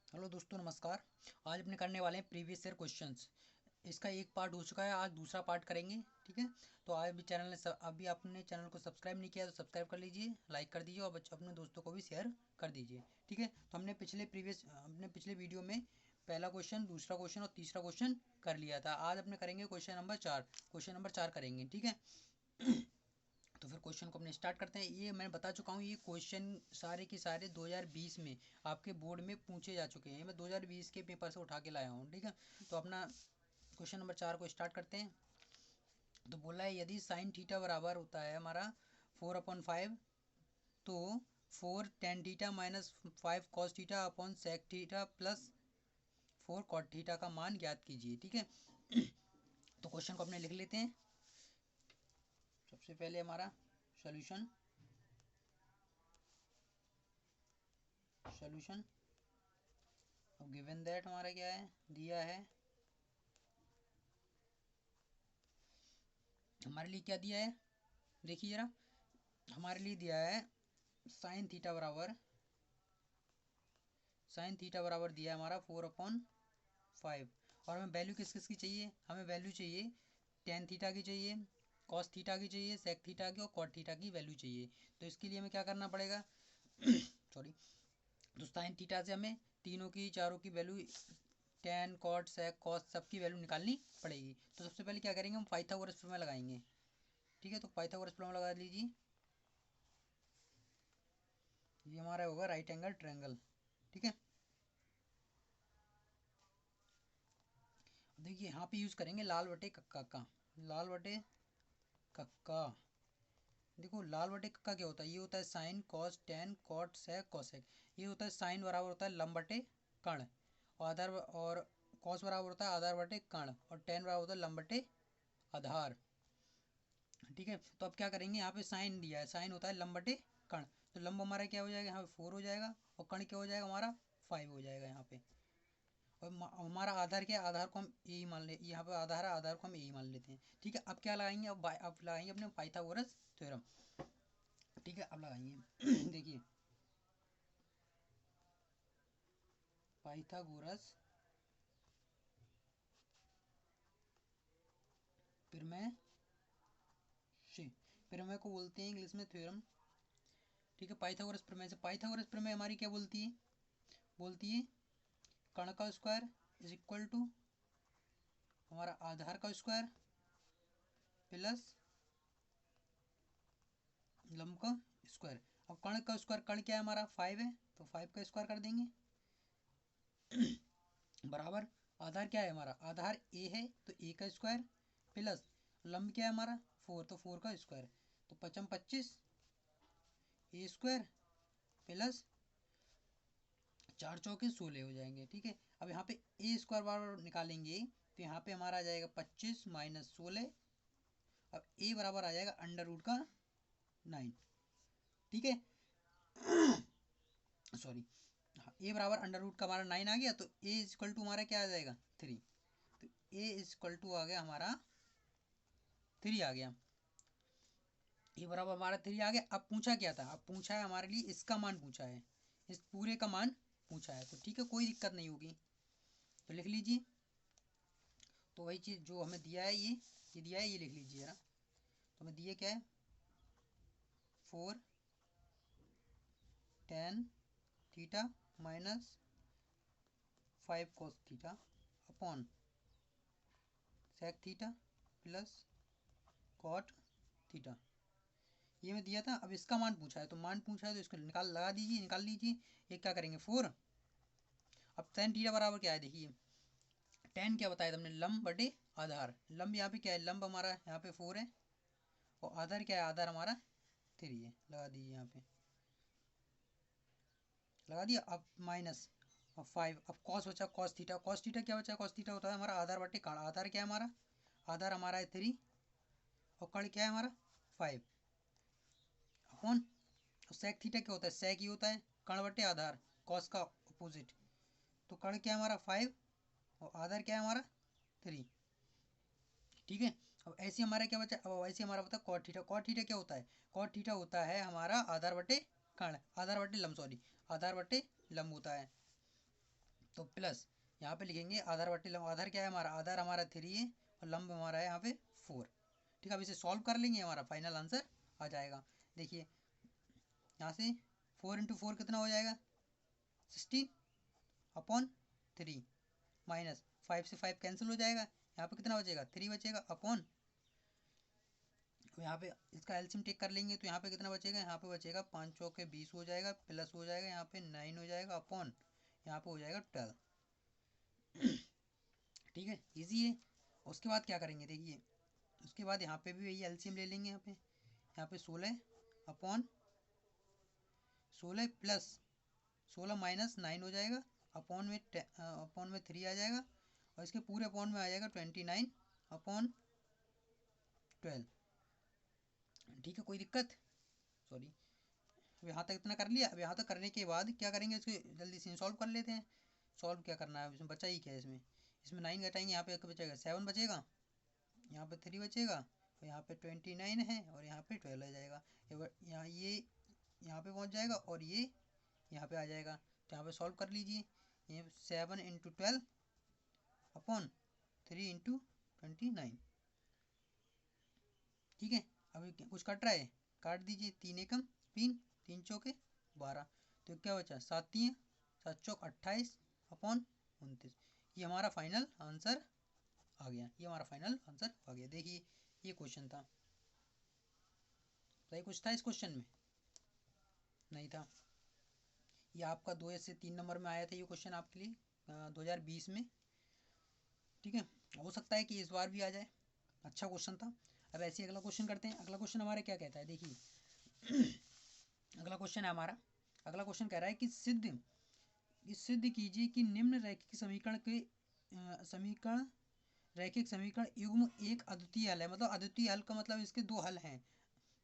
Hello दोस्तों, नमस्कार। आज अपने करने वाले हैं प्रीवियस ईयर क्वेश्चंस। इसका एक पार्ट हो चुका है, आज दूसरा पार्ट करेंगे। ठीक है, तो आज भी अभी आपने चैनल को सब्सक्राइब नहीं किया तो सब्सक्राइब कर लीजिए, लाइक कर दीजिए और अपने दोस्तों को भी शेयर कर दीजिए। ठीक है, तो हमने पिछले वीडियो में पहला क्वेश्चन, दूसरा क्वेश्चन और तीसरा क्वेश्चन कर लिया था। आज अपने करेंगे क्वेश्चन नंबर 4 करेंगे। ठीक है, तो फिर क्वेश्चन को अपने स्टार्ट करते हैं। ये मैं बता चुका हूँ, ये क्वेश्चन सारे के सारे 2020 में आपके बोर्ड में पूछे जा चुके हैं। मैं 2020 के पेपर से उठा के लाया हूँ। ठीक है, तो अपना क्वेश्चन नंबर 4 को स्टार्ट करते हैं। तो बोला है, यदि साइन थीटा बराबर होता है हमारा 4/5, तो 4 tan theta minus 5 cos theta theta plus 4 cot theta का मान ज्ञात कीजिए। ठीक है, तो क्वेश्चन को अपने लिख लेते हैं। सबसे पहले हमारा सोल्यूशन सोल्यूशन अब गिवन दैट हमारा क्या है, दिया है हमारे लिए, क्या दिया है देखिए जरा। हमारे लिए दिया है साइन थीटा बराबर दिया है हमारा 4/5। और हमें वैल्यू किस किस की चाहिए, हमें वैल्यू चाहिए टेन थीटा की चाहिए, कॉस थीटा की चाहिए, सेक थीटा की और कॉट थीटा की वैल्यू चाहिए। तो इसके लिए हमें क्या करना पड़ेगा सॉरी, तो साइन थीटा से हमें तीनों की चारों की value, tan cot sec cos सबकी वैल्यू निकालनी पड़ेगी। तो सबसे पहले क्या करेंगे, हम पाइथागोरस प्रमेय लगाएंगे। ठीक है, तो पाइथागोरस प्रमेय लगा लीजिए। ये हमारा होगा राइट एंगल ट्रायंगल। ठीक है, देखिए यहाँ पे यूज़ करेंगे लाल बटे कक्का का। लाल बटे कक्का, देखो लाल बटे कक्का क्या होता है, ये होता है sine cos tan cot sec cosec. ये होता है साइन बराबर होता है लंब बटे कर्ण, और कॉस बराबर होता है आधार बटे कर्ण, और टेन बराबर होता है लंब बटे आधार। ठीक है, तो अब क्या करेंगे, यहाँ पे साइन दिया है, साइन होता है लंब बटे कर्ण। तो लंब हमारा क्या हो जाएगा, यहाँ पे 4 हो जाएगा, और कर्ण क्या हो जाएगा हमारा 5 हो जाएगा यहाँ पे। और हमारा आधार क्या है, आधार को हम ए ही मान ले, यहाँ पे आधार है, आधार को हम ए ही मान लेते हैं। ठीक है, अब क्या लगाएंगे, अब लगाएंगे अपने पाइथागोरस थ्योरम। ठीक है, अब लगाएंगे देखिए पाइथागोरस प्रमेय से, प्रमेय को बोलते हैं इंग्लिश में थ्योरम। ठीक है, पाइथागोरस प्रमेय से, पाइथागोरस प्रमेय हमारी क्या बोलती है कर्ण का स्क्वायर इज इक्वल टू हमारा आधार का स्क्वायर प्लस लंब का स्क्वायर। अब कर्ण का स्क्वायर, कर्ण क्या है हमारा 5 है, तो 5 का स्क्वायर कर देंगे बराबर आधार क्या है हमारा, आधार ए है तो ए का स्क्वायर प्लस लंब क्या है हमारा 4, तो 4 का स्क्वायर। तो 25 ए स्क्वायर प्लस 4 चौके 16 हो जाएंगे। ठीक है, अब यहाँ पे ए स्क्वायर बराबर निकालेंगे, तो यहाँ पे हमारा आ जाएगा 25 माइनस 16। अब ए बराबर आ जाएगा अंडर रूट का 9। ठीक है, सॉरी, हाँ, ए बराबर अंडर रूट का हमारा 9 आ गया, तो ए इक्वल टू हमारा क्या आ जाएगा 3। तो ए इक्वल टू आ गया हमारा 3 आ गया, ए बराबर हमारा 3 आ गया। अब पूछा क्या था, अब पूछा है हमारे लिए इसका मान पूछा है, इस पूरे का मान पूछा है। तो ठीक है, कोई दिक्कत नहीं होगी, तो लिख लीजिए। तो वही चीज़ जो हमें दिया है, ये दिया है, ये लिख लीजिए जरा। तो हमें दिया क्या है, 4 tan theta minus 5 cos theta upon sec theta plus cot theta, ये मैं दिया था। अब इसका मान पूछा है, तो मान पूछा है तो इसको निकाल लीजिए। ये क्या करेंगे 4। अब tan थीटा बराबर क्या है, देखिए tan क्या बताया तुमने, लंब बटे आधार। लंब यहाँ पे क्या है, लंब हमारा यहाँ पे 4 है, और आधार क्या है, आधार हमारा 3 है। लगा दीजिए यहाँ पे, लगा दिया। अब माइनस, अब 5, अब कॉस बचा कॉस थीटा, कॉस थीटा क्या बचा, कॉस थीटा होता है हमारा आधार बटे कर्ण। आधार क्या है हमारा, आधार हमारा है 3, और कर्ण क्या है हमारा 5 अपॉन। सेक थीटा क्या होता है, सेक ही होता है कर्ण बटे आधार, कॉस का अपोजिट। तो कर्ण क्या है हमारा 5, और आधार क्या है हमारा 3। ठीक है, अब ऐसे हमारा क्या बचा, अब ऐसे हमारा बता कॉट थीटा। कॉट थीटा क्या होता है, कॉट थीटा होता है हमारा आधार बटे कर्ण, आधार बटे लंब, सॉरी आधार बटे लंब होता है। तो प्लस यहाँ पे लिखेंगे आधार बट्टे लंब। आधार क्या है हमारा, आधार हमारा 3 है और लंब हमारा है यहाँ पे 4। ठीक है, अब इसे सॉल्व कर लेंगे, हमारा फाइनल आंसर आ जाएगा। देखिए यहाँ से 4 × 4 कितना हो जाएगा, 16/3 माइनस 5 से 5 कैंसिल हो जाएगा, यहाँ पे कितना बचेगा 3 बचेगा अपॉन, यहाँ पे इसका एलसीएम टेक कर लेंगे तो यहाँ पे कितना बचेगा, यहाँ पे बचेगा 5 चौके 20 हो जाएगा, प्लस हो जाएगा यहाँ पे 9 हो जाएगा अपॉन यहाँ पे हो जाएगा 12। ठीक है, इजी है। उसके बाद क्या करेंगे, देखिए उसके बाद यहाँ पे भी वही एलसीएम ले लेंगे। यहाँ पे 16 प्लस 16 माइनस 9 हो जाएगा अपॉन में 3 आ जाएगा और इसके पूरे अपॉन में आ जाएगा 29/12। ठीक है, कोई दिक्कत, सॉरी। अब यहाँ तक इतना कर लिया। अब यहाँ तक करने के बाद क्या करेंगे, इसको जल्दी से सॉल्व कर लेते हैं। सॉल्व क्या करना है, इसमें बचा ही क्या है, इसमें 9 घटाएंगे, यहाँ पे बचेगा 7 बचेगा, यहाँ पे 3 बचेगा और यहाँ पे 29 है और यहाँ पे 12 आ जाएगा। यहाँ ये यहाँ पे पहुँच जाएगा और ये यहाँ पे आ जाएगा। तो यहाँ पे सॉल्व कर लीजिए, ये 7 × 12 अपॉन 3 × 29। ठीक है, अभी कुछ कट रहा है, काट दीजिए। 3 एकम 3, 3 चौके 12, तो क्या बचा 7 3 7 चौक 28 अपॉन 29। ये हमारा फाइनल आंसर आ गया, ये हमारा फाइनल आंसर आ गया। देखिए ये क्वेश्चन था, सही कुछ था इस क्वेश्चन में, नहीं था। ये आपका 2 से 3 नंबर में आया था ये क्वेश्चन आपके लिए 2020 में। ठीक है, हो सकता है कि इस बार भी आ जाए, अच्छा क्वेश्चन था। अब ऐसे अगला क्वेश्चन करते हैं। अगला क्वेश्चन हमारा क्या कहता है, देखिए अगला क्वेश्चन है हमारा, अगला क्वेश्चन कह रहा है कि सिद्ध कीजिए कि निम्न रैखिक समीकरण युग्म एक अद्वितीय हल है। मतलब अद्वितीय हल का मतलब इसके 2 हल हैं।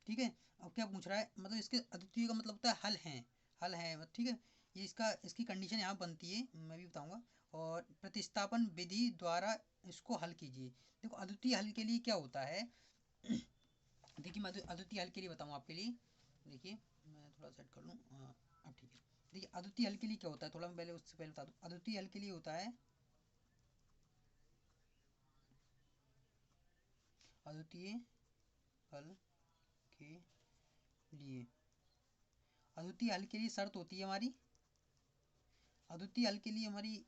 ठीक है, अब क्या पूछ रहा है, मतलब इसके अद्वितीय का मतलब होता है हल है। ठीक है, ये इसकी कंडीशन यहाँ बनती है, मैं भी बताऊंगा। और प्रतिस्थापन विधि द्वारा इसको हल कीजिए। देखो अद्वितीय हल के लिए क्या होता है, देखिए मैं अद्वितीय हल के लिए बताऊँ आपके लिए। देखिए मैं थोड़ा सेट कर लूँ, हाँ अब ठीक है। देखिए अद्वितीय हल के लिए क्या होता है, थोड़ा मैं पहले उससे पहले बता दूँ। अद्वितीय हल के लिए होता है, अद्वितीय हल के लिए अद्वितीय हल के लिए शर्त होती है हमारी, अद्वितीय हल के लिए हमारी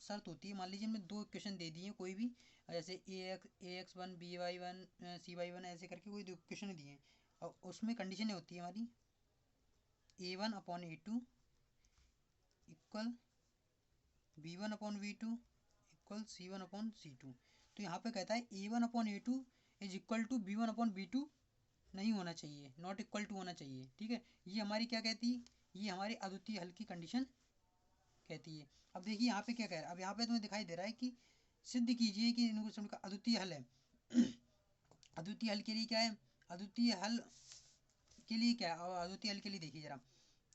शर्त होती है। मान लीजिए हमने 2 इक्वेशन दे दिए कोई भी, जैसे ax1 by1 cy1 ऐसे करके कोई 2 इक्वेशन दिए हैं। और उसमें कंडीशन होती है हमारी a1/a2 equal b1/b2 equal c1/c2। तो यहाँ पे कहता है a1/a2 is equal to b1/b2 नहीं होना चाहिए, नॉट इक्वल टू होना चाहिए। ठीक है, ये हमारी क्या कहती है, ये हमारी अद्वितीय हल की कंडीशन कहती है। अब देखिए यहाँ पे क्या कह रहा है, अब यहाँ पे तुम्हें दिखाई दे रहा है कि सिद्ध कीजिए कि इन क्वेश्चन का अद्वितीय हल है। अद्वितीय हल के लिए क्या है, अद्वितीय हल के लिए क्या है, और अद्वितीय हल के लिए देखिए जरा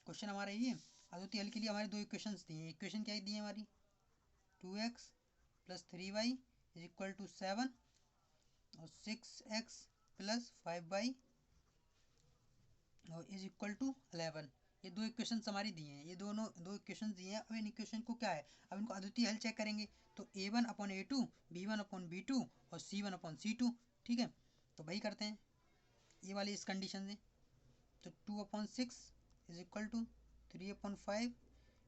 क्वेश्चन हमारा ये। अद्वितीय हल के लिए हमारे 2 इक्वेशन दिए हैं। इक्वेशन क्या दी है हमारी, 2x + 3y is equal to 7 और 6x + 5y और इज इक्वल टू 11। ये 2 इक्वेशन हमारी दिए हैं, ये दोनों 2 इक्वेशन दिए हैं। अब इन इक्वेशन को क्या है, अब इनको अद्वितीय हल चेक करेंगे। तो a1/a2 b1/b2 और c1/c2। ठीक है, तो वही करते हैं ये वाली इस कंडीशन से। तो 2/6 is equal to 3/5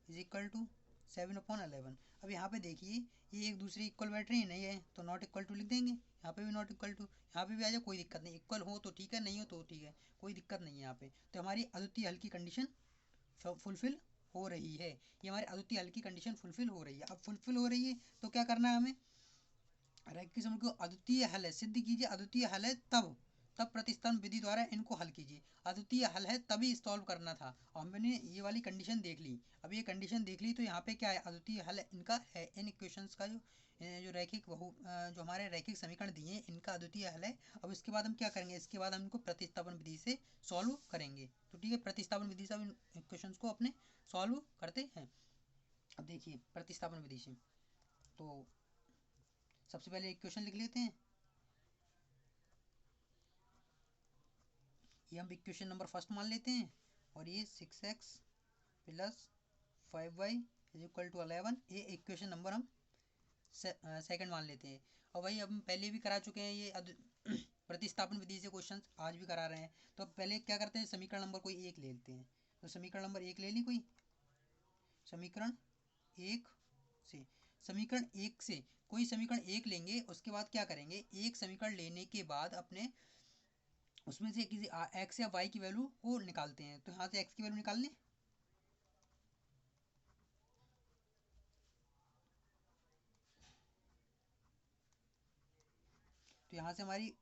is equal to 7/11। अब यहाँ पे देखिए ये एक दूसरे इक्वल बैठ रही है, नहीं है तो नॉट इक्वल टू लिख देंगे। यहाँ पे भी नॉट इक्वल टू, यहाँ पे भी आ जाए कोई दिक्कत नहीं, इक्वल हो तो ठीक है, नहीं हो तो ठीक है, कोई दिक्कत नहीं है यहाँ पे। तो हमारी अद्वितीय हल की कंडीशन फुलफिल हो रही है, ये हमारी अद्वितीय हल की कंडीशन फुलफिल हो रही है। अब फुलफिल हो रही है तो क्या करना है हमें, रैखिक समीकरण को अद्वितीय हल है सिद्ध कीजिए। अद्वितीय हल है तब प्रतिस्थापन विधि द्वारा इनको हल कीजिए। अद्वितीय हल है तभी सॉल्व करना था, और हमने ये वाली कंडीशन देख ली। अब ये कंडीशन देख ली तो यहाँ पे क्या है, अद्वितीय हल इनका है, इन इक्वेशंस का जो रैखिक जो हमारे रैखिक समीकरण दिए हैं इनका अद्वितीय हल है। अब इसके बाद हम क्या करेंगे, इसके बाद हम इनको प्रतिस्थापन विधि से सॉल्व करेंगे। तो ठीक है, प्रतिस्थापन विधि से इन इक्वेशंस को अपने सॉल्व करते हैं। अब देखिए प्रतिस्थापन विधि से, तो सबसे पहले इक्वेशन लिख लेते हैं। ये हम इक्वेशन नंबर फर्स्ट मान लेते हैं, और ये 6x + 5y is equal to 11, ये इक्वेशन नंबर हम सेकंड मान लेते हैं। और भाई अब हम पहले भी करा चुके हैं ये प्रतिस्थापन विधि से क्वेश्चन, आज भी करा रहे हैं। तो अब पहले क्या करते हैं, समीकरण नंबर कोई एक ले लेते हैं। तो समीकरण नंबर एक ले ली कोई, समीकरण एक से, समीकरण एक से कोई समीकरण एक लेंगे, उसके बाद क्या करेंगे, एक समीकरण लेने के बाद अपने उसमें से किसी एक्स या वाई की वैल्यू को निकालते हैं। तो यहाँ से एक्स की वैल्यू निकाल लें, तो यहाँ से हमारी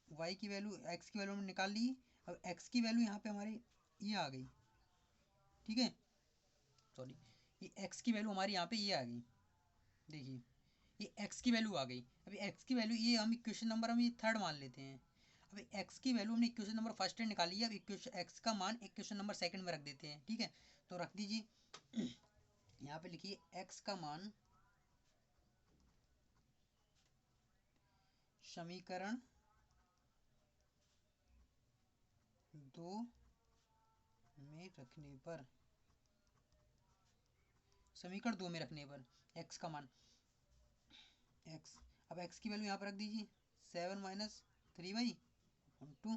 वाई की वैल्यू एक्स की वैल्यू निकाल ली। अब एक्स की वैल्यू यहाँ पे हमारी ये आ गई, ठीक है, सॉरी, ये एक्स की वैल्यू हमारी यहाँ पे ये आ गई, देखिए ये एक्स की वैल्यू आ गई। अभी एक्स की वैल्यू ये हम इक्वेशन नंबर हम ये थर्ड मान लेते हैं। अभी एक्स की वैल्यू हमने इक्वेशन नंबर फर्स्ट में निकाली है, अब इक्वेशन एक्स का मान इक्वेशन नंबर सेकंड में रख देते हैं, ठीक है। तो रख दीजिए यहाँ पे लिखिए एक्स का मान समीकरण दो में रखने पर, समीकरण दो में रखने पर एक्स का मान एक्स, अब एक्स की वैल्यू यहाँ पर रख दीजिए 7 - 3y / 2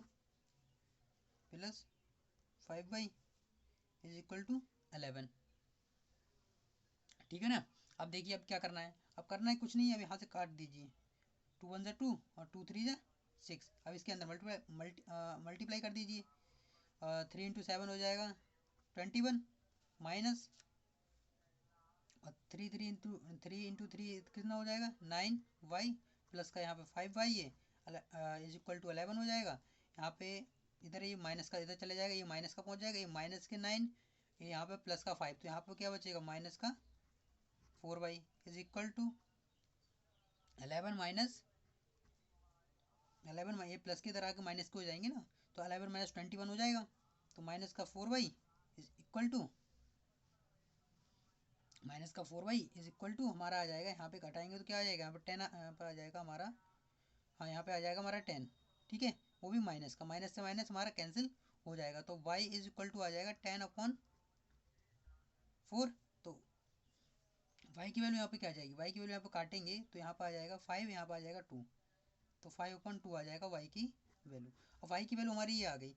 plus 5y is equal to 11, ठीक है ना। अब देखिए अब क्या करना है, अब करना है कुछ नहीं, अब यहाँ से काट दीजिए, 2 × 1 = 2 और 2 × 3 = 6। अब इसके अंदर मल्टीप्लाई कर दीजिए, 3 × 7 हो जाएगा 21 माइनस, और 3 कितना हो जाएगा 9y प्लस का यहाँ पे 5y है इज इक्वल टू 11 हो जाएगा। यहाँ पे इधर ये माइनस का इधर चले जाएगा, ये माइनस का पहुँच जाएगा, ये माइनस के 9, ये यहाँ पे प्लस का 5, तो यहाँ पे क्या बचेगा माइनस का 4y is equal to 11 minus 11, ये प्लस की तरह के माइनस के हो जाएंगे ना, तो 11 - 21 हो जाएगा। तो माइनस का 4y इज इक्वल टू हमारा आ जाएगा, यहाँ पे घटाएंगे तो क्या आ जाएगा, यहाँ पे 10 पर आ जाएगा हमारा, हाँ यहाँ पे आ जाएगा हमारा 10, ठीक है, वो भी माइनस का, माइनस से माइनस हमारा कैंसिल हो जाएगा। तो y इज इक्वल टू आ जाएगा 10/4। तो y की वैल्यू यहाँ पे क्या आ जाएगी, y की वैल्यू यहाँ पे काटेंगे तो यहाँ पे आ जाएगा 5, यहाँ पे आ जाएगा 2, तो 5/2 आ जाएगा y की वैल्यू। अब y की वैल्यू हमारी ये आ गई,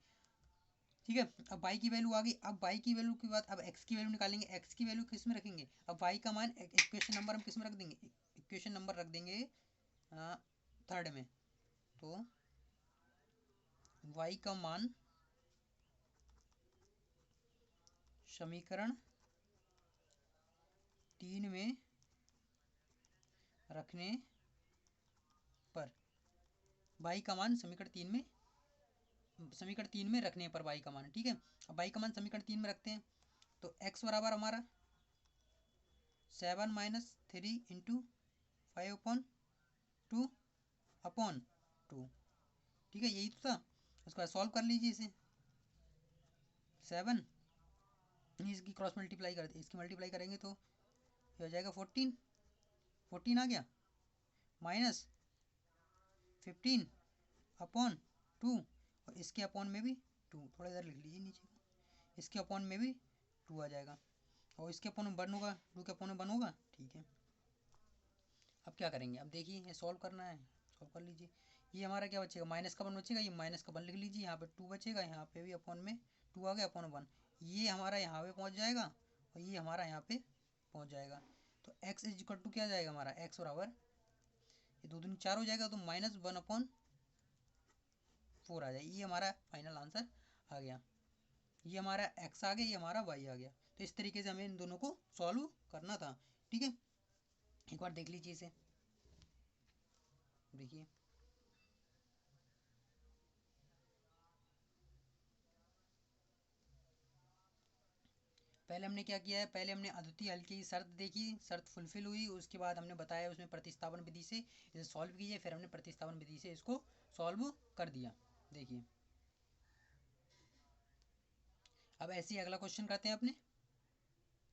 ठीक है। अब y की वैल्यू आ गई, अब y की वैल्यू के बाद अब x की वैल्यू निकालेंगे, x की वैल्यू किस में रखेंगे, अब y का मान इक्वेशन नंबर हम किस में रख देंगे, इक्वेशन नंबर रख देंगे थर्ड में। तो y का मान समीकरण 3 में रखने पर, y का मान समीकरण तीन में रखने पर y का मान, ठीक है। अब y का मान समीकरण 3 में रखते हैं, तो x बराबर हमारा 7 - 3 × 5/2 ठीक है, यही तो था। उसके बाद सॉल्व कर लीजिए इसे, 7 इसकी क्रॉस मल्टीप्लाई करते, इसकी मल्टीप्लाई करेंगे तो ये हो जाएगा 14 आ गया, माइनस 15/2, और इसके अपॉन में भी 2, थोड़ा इधर लिख लीजिए नीचे, इसके अपॉन में भी 2 आ जाएगा, और इसके अपॉन में 1 होगा, 2 के अपॉन में 1 होगा, ठीक है। अब क्या करेंगे, अब देखिए ये सॉल्व करना है, सॉल्व कर लीजिए। ये हमारा क्या बचेगा, माइनस का 1 बचेगा, ये माइनस का 1 लिख लीजिए, यहाँ पे 2 बचेगा, यहाँ पे भी अपॉन में 2 आ गया, अपॉन 1, ये हमारा यहाँ पे पहुँच जाएगा, और ये हमारा यहाँ पे पहुँच जाएगा। तो x इज इक्वल टू क्या आ जाएगा हमारा, x बराबर, ये 2 दूनी 4 हो जाएगा, तो -1/4 आ जाएगा, ये हमारा फाइनल आंसर आ गया। ये हमारा x आ गया, ये हमारा y आ गया। तो इस तरीके से हमें इन दोनों को सॉल्व करना था, ठीक है। एक बार देख लीजिए इसे, देखिए पहले हमने क्या किया है, पहले हमने अद्वितीय हल की शर्त देखी, शर्त फुलफिल हुई, उसके बाद हमने बताया उसमें प्रतिस्थापन विधि से इसे सॉल्व कीजिए, फिर हमने प्रतिस्थापन विधि से इसको सॉल्व कर दिया। देखिए अब ऐसे ही अगला क्वेश्चन करते हैं अपने।